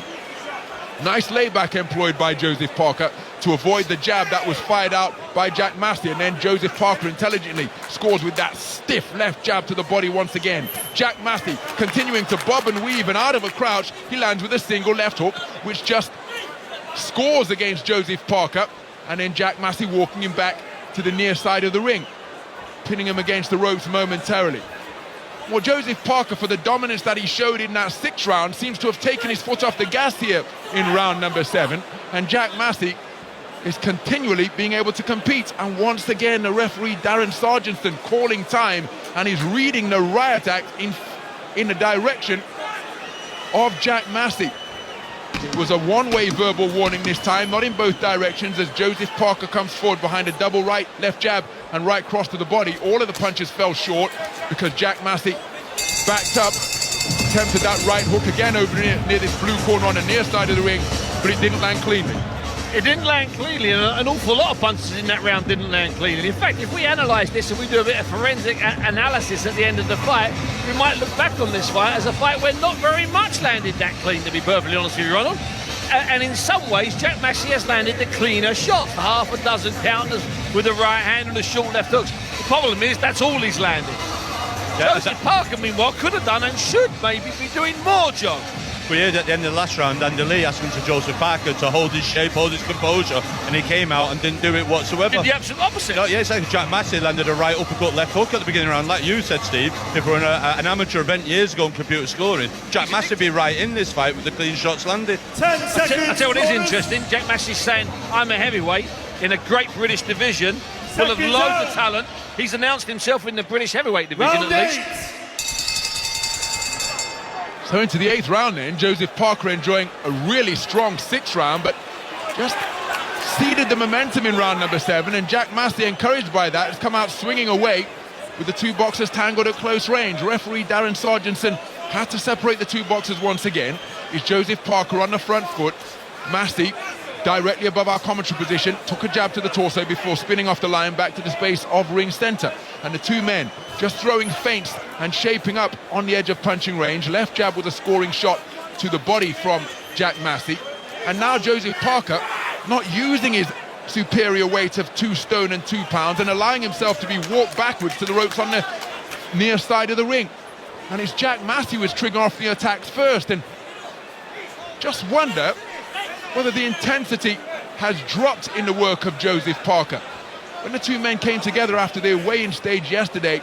Speaker 3: Nice layback employed by Joseph Parker to avoid the jab that was fired out by Jack Massey, and then Joseph Parker intelligently scores with that stiff left jab to the body once again. Jack Massey continuing to bob and weave, and out of a crouch he lands with a single left hook which just scores against Joseph Parker, and then Jack Massey walking him back to the near side of the ring, pinning him against the ropes momentarily. Well, Joseph Parker, for the dominance that he showed in that 6th round, seems to have taken his foot off the gas here in round number 7, and Jack Massey is continually being able to compete. And once again, the referee, Darren Sargentson, calling time, and he's reading the riot act in the direction of Jack Massey. It was a one-way verbal warning this time, not in both directions, as Joseph Parker comes forward behind a double right, left jab and right cross to the body. All of the punches fell short because Jack Massey backed up, attempted that right hook again over near this blue corner on the near side of the ring, but it didn't land cleanly.
Speaker 4: It didn't land cleanly, and an awful lot of punches in that round didn't land cleanly. In fact, if we analyse this and we do a bit of forensic analysis at the end of the fight, we might look back on this fight as a fight where not very much landed that clean, to be perfectly honest with you, Ronald. And in some ways, Jack Massey has landed the cleaner shots, half a dozen counters with the right hand and the short left hooks. The problem is that's all he's landed.
Speaker 5: Yeah,
Speaker 4: Joseph Parker, meanwhile, could have done and should maybe be doing more, John.
Speaker 5: We heard at the end of the last round, Andy Lee asking to Joseph Parker to hold his shape, hold his composure, and he came out and didn't do it whatsoever.
Speaker 4: Did the absolute opposite.
Speaker 5: No, yeah, it's like Jack Massey landed a right uppercut, left hook at the beginning of the round. Like you said, Steve, if we're in an amateur event years ago on computer scoring, Jack Massey would be right in this fight with the clean shots landed.
Speaker 1: 10 seconds.
Speaker 4: I tell you what is interesting, Jack Massey's saying, I'm a heavyweight in a great British division, full of loads of talent. He's announced himself in the British heavyweight division
Speaker 1: Round
Speaker 4: at least.
Speaker 1: 8.
Speaker 3: So into the 8th round then, Joseph Parker enjoying a really strong 6th round, but just ceded the momentum in round number 7, and Jack Massey, encouraged by that, has come out swinging away with the two boxers tangled at close range. Referee Darren Sargentson had to separate the two boxers once again. Is Joseph Parker on the front foot. Massey, directly above our commentary position, took a jab to the torso before spinning off the line back to the space of ring centre. And the two men just throwing feints and shaping up on the edge of punching range. Left jab with a scoring shot to the body from Jack Massey. And now Joseph Parker not using his superior weight of 2 stone and 2 pounds and allowing himself to be walked backwards to the ropes on the near side of the ring. And it's Jack Massey who is triggering off the attacks first. And just wonder whether the intensity has dropped in the work of Joseph Parker. When the two men came together after their weigh-in stage yesterday,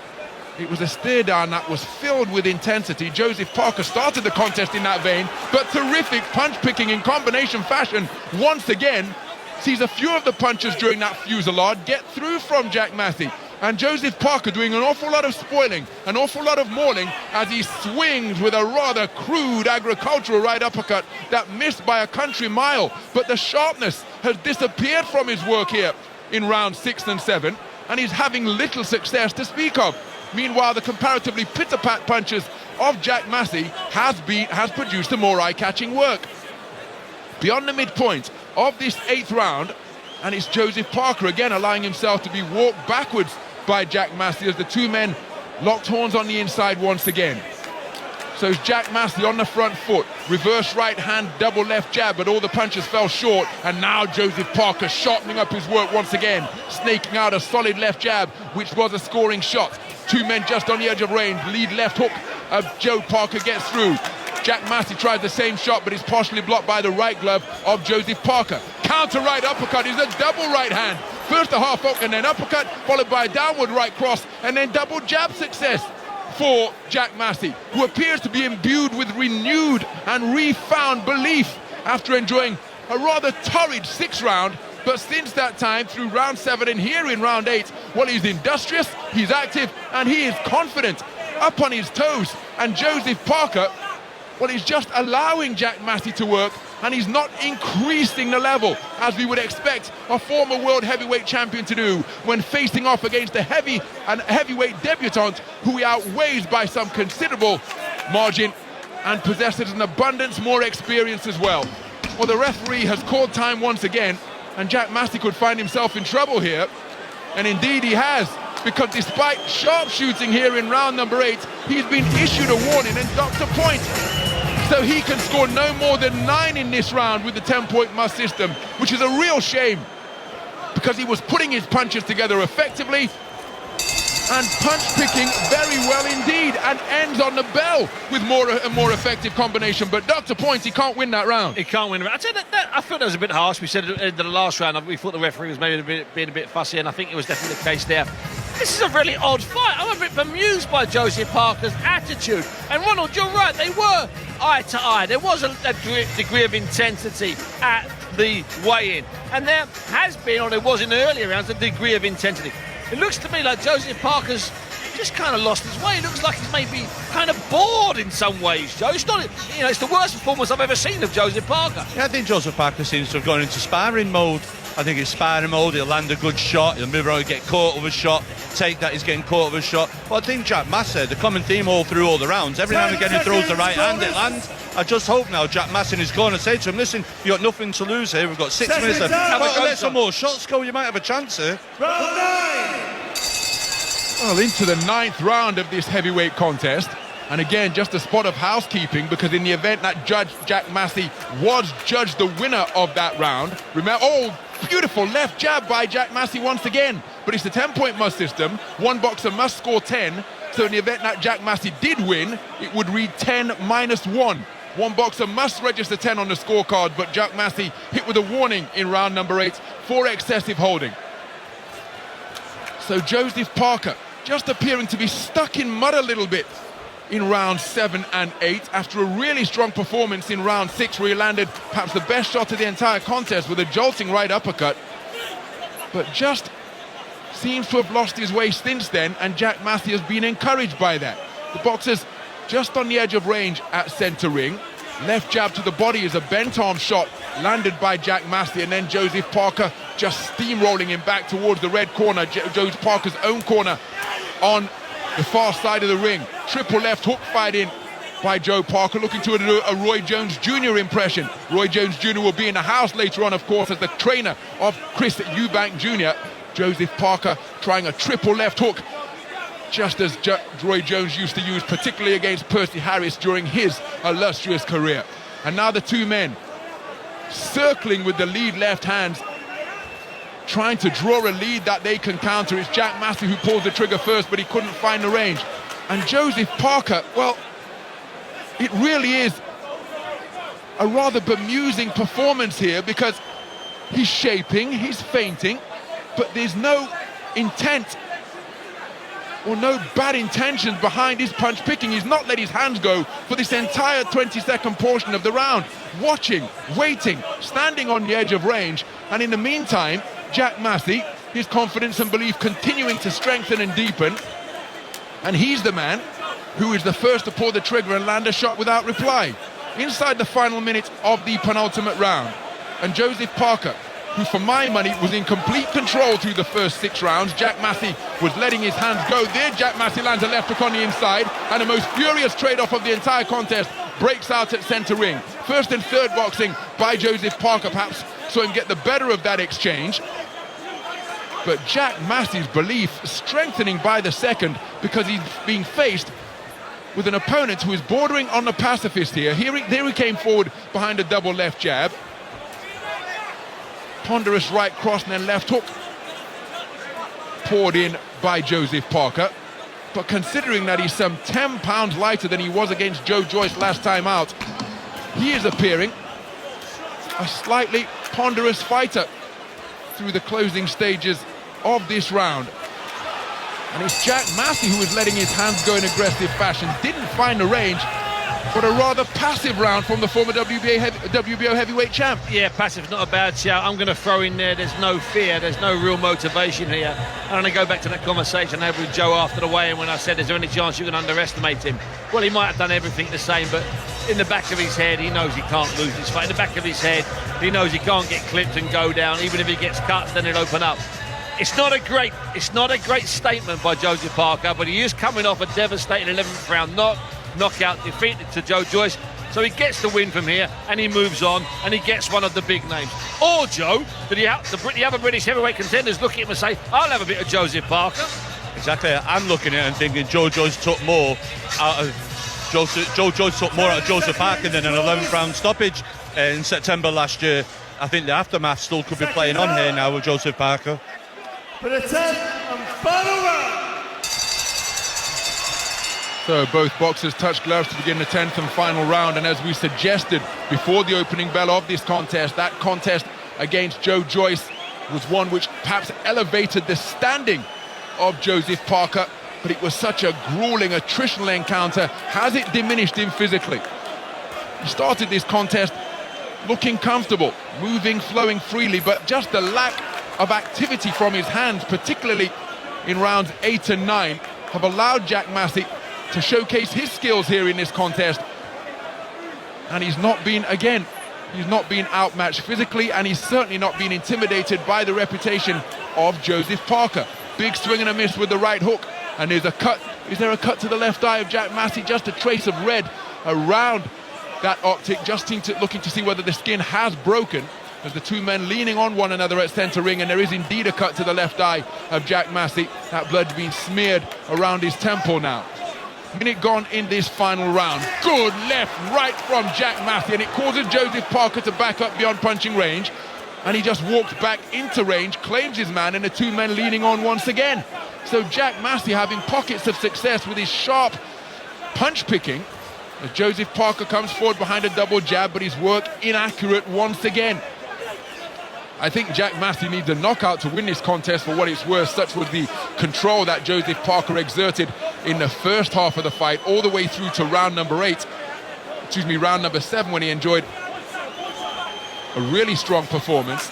Speaker 3: it was a stare down that was filled with intensity. Joseph Parker started the contest in that vein, but terrific punch picking in combination fashion once again sees a few of the punches during that fusillade get through from Jack Massey. And Joseph Parker doing an awful lot of spoiling, an awful lot of mauling as he swings with a rather crude agricultural right uppercut that missed by a country mile. But the sharpness has disappeared from his work here in rounds 6 and 7, and he's having little success to speak of. Meanwhile, the comparatively pitter-pat punches of Jack Massey has produced a more eye-catching work. Beyond the midpoint of this 8th round, and it's Joseph Parker again allowing himself to be walked backwards by Jack Massey as the two men locked horns on the inside once again. So it's Jack Massey on the front foot, reverse right hand, double left jab, but all the punches fell short. And now Joseph Parker sharpening up his work once again, snaking out a solid left jab, which was a scoring shot. Two men just on the edge of range, lead left hook of Joe Parker gets through. Jack Massey tries the same shot, but is partially blocked by the right glove of Joseph Parker. Counter right uppercut is a double right hand. First a half hook and then uppercut, followed by a downward right cross, and then double jab success for Jack Massey, who appears to be imbued with renewed and refound belief after enjoying a rather torrid 6th round. But since that time, through round 7 and here in round 8, well, he's industrious, he's active, and he is confident, up on his toes. And Joseph Parker, well, he's just allowing Jack Massey to work, and he's not increasing the level as we would expect a former world heavyweight champion to do when facing off against a heavyweight debutant who he outweighs by some considerable margin and possesses an abundance more experience as well. Well, the referee has called time once again, and Jack Massey could find himself in trouble here, and indeed he has, because despite sharpshooting here in round number 8, he's been issued a warning and docked a point. So he can score no more than 9 in this round with the 10-point must system, which is a real shame because he was putting his punches together effectively and punch picking very well indeed, and ends on the bell with a more effective combination. But Dr. Points, he can't win that round.
Speaker 4: He can't win. I tell you I thought that was a bit harsh. We said in the last round, we thought the referee was maybe being a bit fussy, and I think it was definitely the case there. This is a really odd fight. I'm a bit bemused by Joseph Parker's attitude. And Ronald, you're right, they were eye to eye. There was a degree of intensity at the weigh-in. And there has been, or there was in earlier rounds, a degree of intensity. It looks to me like Joseph Parker's just kind of lost his way. It looks like he's maybe kind of bored in some ways, Joe. It's not, it's the worst performance I've ever seen of Joseph Parker.
Speaker 5: Yeah, I think Joseph Parker seems to have gone into sparring mode. I think it's sparring mode. He'll land a good shot. He'll move around, get caught with a shot. Take that, he's getting caught with a shot. Well, I think Jack Massey, the common theme all through all the rounds, every now and again he throws the right hand, it lands. I just hope now Jack Massey in his corner say to him, listen, you've got nothing to lose here. We've got 6 minutes left. Let some more shots go. You might have a chance here.
Speaker 1: Round 9.
Speaker 3: Well, into the 9th round of this heavyweight contest. And again, just a spot of housekeeping, because in the event that Judge Jack Massey was judged the winner of that round, remember, beautiful left jab by Jack Massey once again. But it's the 10-point must system. One boxer must score 10. So in the event that Jack Massey did win, it would read 10-1. One boxer must register 10 on the scorecard, but Jack Massey hit with a warning in round number 8 for excessive holding. So Joseph Parker just appearing to be stuck in mud a little bit in rounds 7 and 8 after a really strong performance in round 6, where he landed perhaps the best shot of the entire contest with a jolting right uppercut, but just seems to have lost his way since then, and Jack Massey has been encouraged by that. The boxer's just on the edge of range at centre ring. Left jab to the body is a bent arm shot landed by Jack Massey, and then Joseph Parker just steamrolling him back towards the red corner, Joseph Parker's own corner on the far side of the ring. Triple left hook fired in by Joe Parker, looking to do a Roy Jones Jr. impression. Roy Jones Jr. will be in the house later on, of course, as the trainer of Chris Eubank Jr. Joseph Parker trying a triple left hook, just as Roy Jones used to use, particularly against Percy Harris during his illustrious career. And now the two men circling with the lead left hands, trying to draw a lead that they can counter. It's Jack Massey who pulls the trigger first, but he couldn't find the range. And Joseph Parker, well, it really is a rather bemusing performance here, because he's shaping, he's feinting, but there's no intent or no bad intentions behind his punch picking. He's not let his hands go for this entire 20-second portion of the round, watching, waiting, standing on the edge of range. And in the meantime, Jack Massey, his confidence and belief continuing to strengthen and deepen, and he's the man who is the first to pull the trigger and land a shot without reply inside the final minute of the penultimate round. And Joseph Parker, who for my money was in complete control through the first 6 rounds, Jack Massey was letting his hands go. There Jack Massey lands a left hook on the inside, and the most furious trade-off of the entire contest breaks out at centre ring. First and third boxing by Joseph Parker, perhaps saw him get the better of that exchange. But Jack Massey's belief strengthening by the second, because he's being faced with an opponent who is bordering on the pacifist here. There he came forward behind a double left jab. Ponderous right cross and then left hook poured in by Joseph Parker. But considering that he's some 10 pounds lighter than he was against Joe Joyce last time out, he is appearing a slightly ponderous fighter through the closing stages of this round. And it's Jack Massey who is letting his hands go in aggressive fashion. Didn't find the range, but a rather passive round from the former WBO heavyweight champ.
Speaker 4: Yeah, passive, not a bad shout. I'm going to throw in there, there's no fear, there's no real motivation here. I'm going to go back to that conversation I had with Joe after the weigh-in, when I said, is there any chance you can underestimate him? Well, he might have done everything the same, but in the back of his head, he knows he can't lose this fight. In the back of his head, he knows he can't get clipped and go down. Even if he gets cut, then it'll open up. It's not a great statement by Joseph Parker, but he is coming off a devastating 11th round knockout defeat to Joe Joyce. So he gets the win from here, and he moves on, and he gets one of the big names. Or, Joe, the other British heavyweight contenders look at him and say, I'll have a bit of Joseph Parker.
Speaker 5: Exactly. I'm looking at it and thinking Joe Joyce took more out of Joe Joyce took more out of Joseph Parker than an 11th round stoppage in September last year. I think the aftermath still could be playing on here now with Joseph Parker.
Speaker 1: For the 10th and final round.
Speaker 3: So both boxers touch gloves to begin the 10th and final round, and as we suggested before the opening bell of this contest, that contest against Joe Joyce was one which perhaps elevated the standing of Joseph Parker, but it was such a grueling, attritional encounter. Has it diminished him physically? He started this contest looking comfortable, moving, flowing freely, but just the lack of activity from his hands, particularly in rounds 8 and 9, have allowed Jack Massey to showcase his skills here in this contest. And he's not been outmatched physically, and he's certainly not been intimidated by the reputation of Joseph Parker. Big swing and a miss with the right hook, and there's a cut. Is there a cut to the left eye of Jack Massey? Just a trace of red around that optic, just looking to see whether the skin has broken, as the two men leaning on one another at centre ring, and there is indeed a cut to the left eye of Jack Massey. That blood's been smeared around his temple now. Minute gone in this final round. Good left, right from Jack Massey, and it causes Joseph Parker to back up beyond punching range, and he just walks back into range, claims his man, and the two men leaning on once again. So Jack Massey having pockets of success with his sharp punch picking, as Joseph Parker comes forward behind a double jab, but his work inaccurate once again. I think Jack Massey needs a knockout to win this contest for what it's worth. Such was the control that Joseph Parker exerted in the first half of the fight, all the way through to round number 7, when he enjoyed a really strong performance.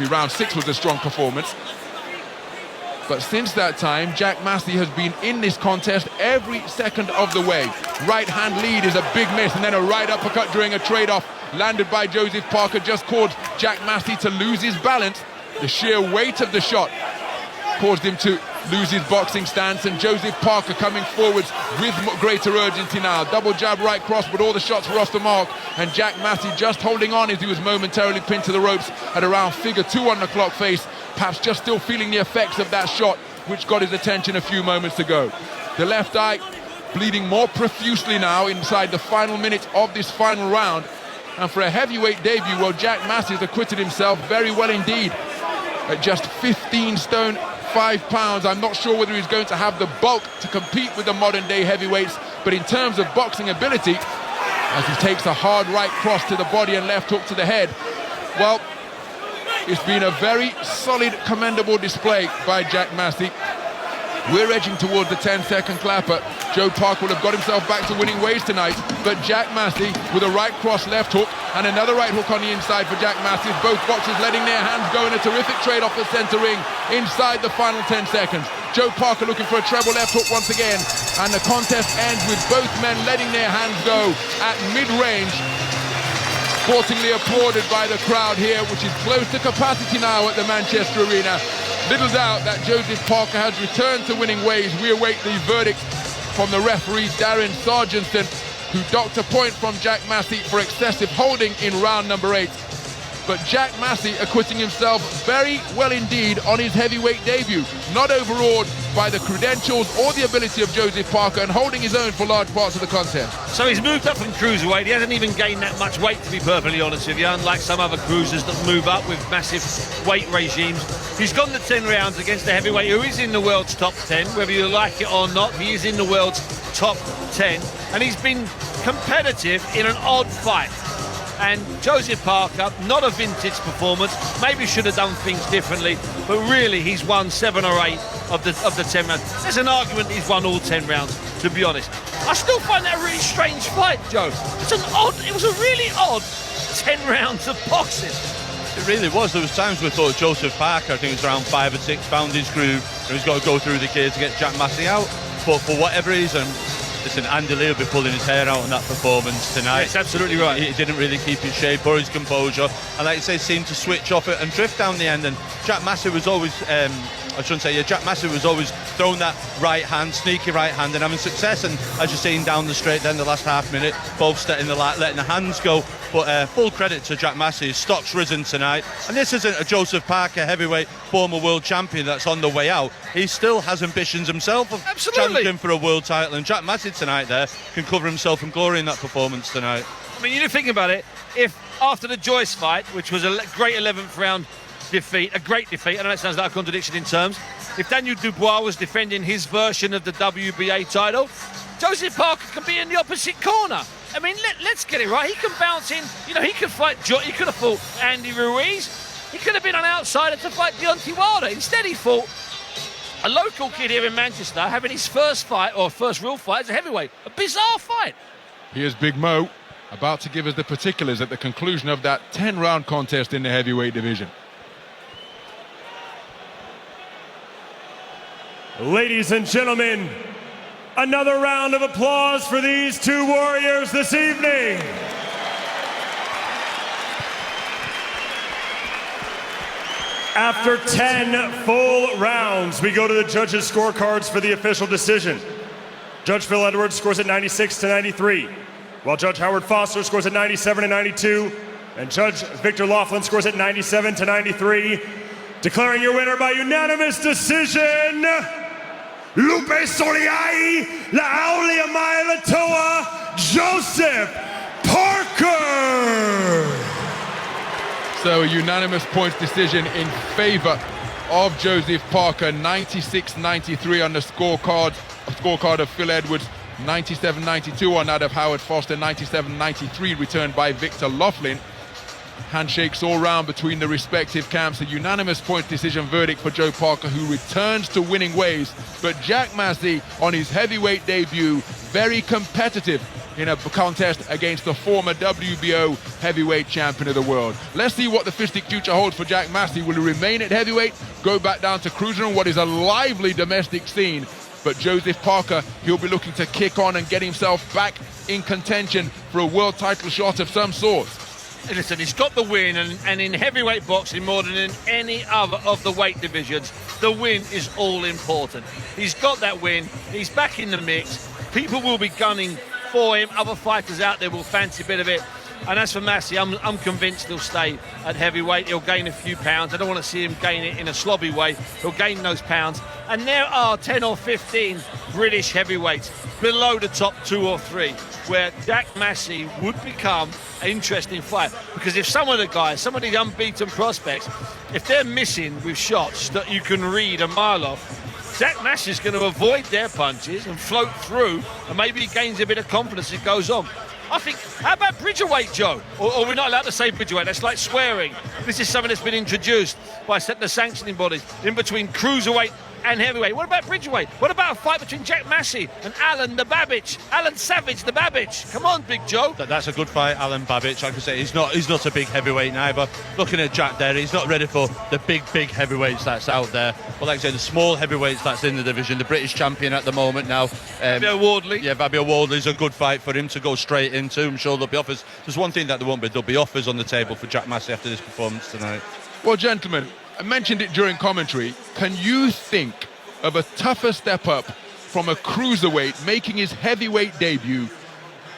Speaker 3: Round 6 was a strong performance. But since that time, Jack Massey has been in this contest every second of the way. Right hand lead is a big miss, and then a right uppercut during a trade-off landed by Joseph Parker just caused Jack Massey to lose his balance. The sheer weight of the shot caused him to lose his boxing stance, and Joseph Parker coming forwards with greater urgency now. Double jab, right cross, but all the shots were off the mark, and Jack Massey just holding on as he was momentarily pinned to the ropes at around figure 2 on the clock face, perhaps just still feeling the effects of that shot which got his attention a few moments ago. The left eye bleeding more profusely now inside the final minutes of this final round, and for a heavyweight debut, well, Jack Massey has acquitted himself very well indeed. At just 15 stone 5 pounds, I'm not sure whether he's going to have the bulk to compete with the modern day heavyweights, but in terms of boxing ability, as he takes a hard right cross to the body and left hook to the head, well, it's been a very solid, commendable display by Jack Massey. We're edging towards the 10-second clapper. Joe Parker will have got himself back to winning ways tonight, but Jack Massey with a right cross left hook and another right hook on the inside for Jack Massey. Both boxers letting their hands go in a terrific trade-off at centre ring inside the final 10 seconds. Joe Parker looking for a treble left hook once again, and the contest ends with both men letting their hands go at mid-range. Sportingly applauded by the crowd here, which is close to capacity now at the Manchester Arena. Little doubt that Joseph Parker has returned to winning ways. We await the verdict from the referee Darren Sargenson, who docked a point from Jack Massey for excessive holding in round number 8. But Jack Massey acquitting himself very well indeed on his heavyweight debut, not overawed by the credentials or the ability of Joseph Parker, and holding his own for large parts of the contest.
Speaker 4: So he's moved up from cruiserweight. He hasn't even gained that much weight, to be perfectly honest with you, unlike some other cruisers that move up with massive weight regimes. He's gone the 10 rounds against a heavyweight who is in the world's top 10, whether you like it or not. He is in the world's top 10, and he's been competitive in an odd fight. And Joseph Parker, not a vintage performance, maybe should have done things differently, but really he's won 7 or 8 of the 10 rounds. There's an argument he's won all 10 rounds, to be honest. I still find that a really strange fight, Joe. It was a really odd 10 rounds of boxing.
Speaker 5: It really was. There was times we thought Joseph Parker, I think it was around 5 or 6, found his groove, and he's got to go through the gears to get Jack Massey out. But for whatever reason, listen, Andy Lee will be pulling his hair out on that performance tonight.
Speaker 4: Yes, absolutely right.
Speaker 5: He didn't really keep his shape or his composure, and like I say, seemed to switch off it and drift down the end. And Jack Massey was always, Jack Massey was always throwing that right hand, sneaky right hand, and having success. And as you're seeing down the straight, then the last half minute, both setting the light, letting the hands go. But full credit to Jack Massey. His stock's risen tonight. And this isn't a Joseph Parker heavyweight former world champion that's on the way out. He still has ambitions himself of challenging for a world title. And Jack Massey tonight there can cover himself in glory in that performance tonight.
Speaker 4: I mean, you think about it, if after the Joyce fight, which was a great 11th round defeat, a great defeat, I know it sounds like a contradiction in terms, if Daniel Dubois was defending his version of the WBA title, Joseph Parker can be in the opposite corner. I mean, let's get it right. He can bounce in. You know, he could fight. He could have fought Andy Ruiz. He could have been an outsider to fight Deontay Wilder. Instead, he fought a local kid here in Manchester, having his first fight, or first real fight, as a heavyweight. A bizarre fight.
Speaker 3: Here's Big Mo. about to give us the particulars at the conclusion of that 10-round contest in the heavyweight division.
Speaker 1: Ladies and gentlemen, another round of applause for these two warriors this evening. After 10 full rounds, we go to the judges' scorecards for the official decision. Judge Phil Edwards scores at 96-93, while Judge Howard Foster scores at 97-92, and Judge Victor Laughlin scores at 97-93. Declaring your winner by unanimous decision, Lupe Soliai, La'auli Amai Latoa, Joseph Parker.
Speaker 3: So a unanimous points decision in favor of Joseph Parker, 96-93 on the scorecard of Phil Edwards, 97-92 on that of Howard Foster, 97-93 returned by Victor Laughlin. Handshakes all round between the respective camps. A unanimous points decision verdict for Joe Parker, who returns to winning ways. But Jack Massey, on his heavyweight debut, very competitive in a contest against the former WBO heavyweight champion of the world. Let's see what the fistic future holds for Jack Massey. Will he remain at heavyweight, go back down to cruiser on what is a lively domestic scene? But Joseph Parker, he'll be looking to kick on and get himself back in contention for a world title shot of some sort.
Speaker 4: Listen, he's got the win, and in heavyweight boxing, more than in any other of the weight divisions, the win is all important. He's got that win, he's back in the mix, people will be gunning for him, other fighters out there will fancy a bit of it. And as for Massey, I'm convinced he'll stay at heavyweight. He'll gain a few pounds. I don't want to see him gain it in a slobby way. He'll gain those pounds. And there are 10 or 15 British heavyweights below the top 2 or 3 where Jack Massey would become an interesting fight. Because if some of the guys, some of the unbeaten prospects, if they're missing with shots that you can read a mile off, Jack Massey's going to avoid their punches and float through, and maybe he gains a bit of confidence as it goes on. I think, how about Bridgerweight, Joe? Or we're not allowed to say Bridgerweight, that's like swearing. This is something that's been introduced by the sanctioning bodies in between cruiserweight and heavyweight. What about Bridgerweight? What about a fight between Jack Massey and Alan Savage the Babbage? Come on, Big Joe.
Speaker 5: That's a good fight, Alan Babbage. Like I say, he's not a big heavyweight now, but looking at Jack there, he's not ready for the big heavyweights that's out there. But like I say, the small heavyweights that's in the division, the British champion at the moment now.
Speaker 4: Fabio Wardley.
Speaker 5: Yeah, Fabio Wardley's a good fight for him to go straight into. I'm sure there'll be offers. There's one thing that there won't be. There'll be offers on the table for Jack Massey after this performance tonight.
Speaker 3: Well, gentlemen, I mentioned it during commentary. Can you think of a tougher step up from a cruiserweight making his heavyweight debut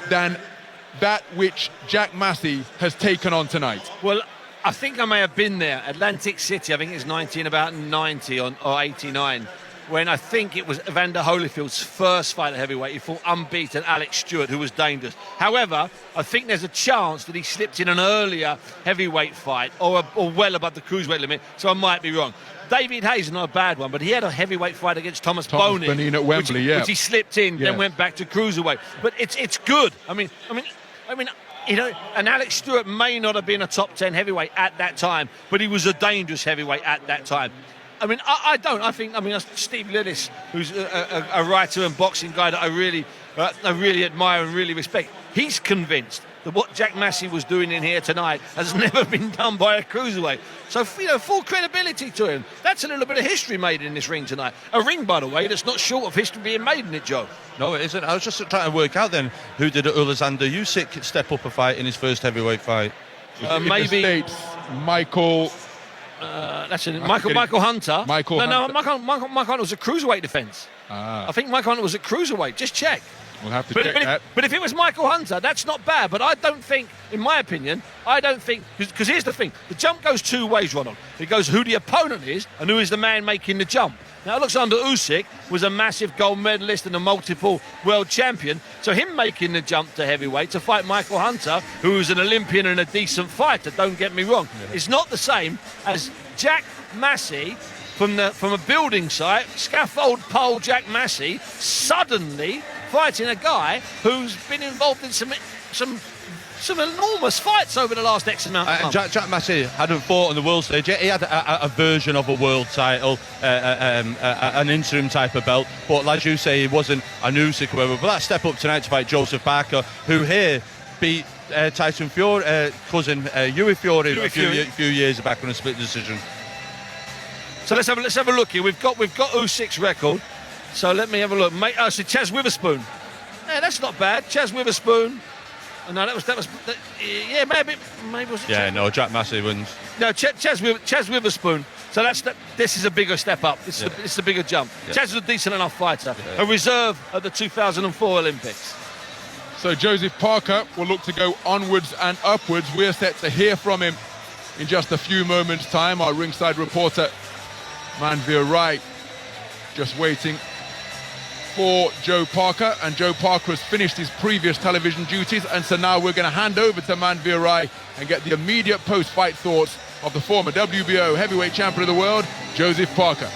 Speaker 3: than that which Jack Massey has taken on tonight?
Speaker 4: Well, I think I may have been there. Atlantic City, I think it's about 90 or 89, when I think it was Evander Holyfield's first fight at heavyweight. He fought unbeaten Alex Stewart, who was dangerous. However, I think there's a chance that he slipped in an earlier heavyweight fight or well above the cruiserweight limit, so I might be wrong. David Hayes is not a bad one, but he had a heavyweight fight against Thomas Bonin
Speaker 3: at Wembley,
Speaker 4: which he slipped in, then went back to cruiserweight. But it's good. I mean, you know, and Alex Stewart may not have been a top 10 heavyweight at that time, but he was a dangerous heavyweight at that time. I mean, I think Steve Lillis, who's a writer and boxing guy that I really admire and really respect, he's convinced that what Jack Massey was doing in here tonight has never been done by a cruiserweight. So, full credibility to him. That's a little bit of history made in this ring tonight. A ring, by the way, that's not short of history being made in it, Joe.
Speaker 5: No, it isn't. I was just trying to work out then, who did Alexander Usyk step up a fight in his first heavyweight fight?
Speaker 3: Maybe Michael...
Speaker 4: Michael Hunter. Michael Hunter was a cruiserweight defence. I think Michael Hunter was a cruiserweight. Just check.
Speaker 3: We'll have to check that.
Speaker 4: But if it was Michael Hunter, that's not bad. But I don't think, in my opinion, because here's the thing: the jump goes two ways, Ronald. It goes who the opponent is and who is the man making the jump. Now, Alexander Usyk was a massive gold medalist and a multiple world champion. So him making the jump to heavyweight to fight Michael Hunter, who was an Olympian and a decent fighter, don't get me wrong, it's not the same as Jack Massey from a building site, scaffold pole Jack Massey, suddenly fighting a guy who's been involved in some enormous fights over the last X amount of months.
Speaker 5: Jack Massey hadn't fought on the world stage yet. He had a version of a world title, an interim type of belt, but as you say, he wasn't a Usyk or whatever. But that step up tonight to fight Joseph Parker, who here beat Tyson Fury, cousin Huey Fury,
Speaker 4: Huey
Speaker 5: a few,
Speaker 4: Fury.
Speaker 5: few years back on a split decision.
Speaker 4: So let's have a look here. We've got Usyk's record. So let me have a look. So Chaz Witherspoon. Yeah, that's not bad. Chaz Witherspoon. Oh, no, that was. Yeah, maybe was it?
Speaker 5: Yeah,
Speaker 4: Chaz?
Speaker 5: no, Jack Massey wins.
Speaker 4: No, Chaz Witherspoon. So this is a bigger step up. This is a bigger jump.
Speaker 5: Yeah.
Speaker 4: Chaz is a decent enough fighter. A reserve at the 2004 Olympics.
Speaker 3: So Joseph Parker will look to go onwards and upwards. We're set to hear from him in just a few moments' time. Our ringside reporter, Manveer Rai, just waiting for Joe Parker. And Joe Parker has finished his previous television duties, and so now we're going to hand over to Manveer Rai and get the immediate post-fight thoughts of the former WBO heavyweight champion of the world, Joseph Parker.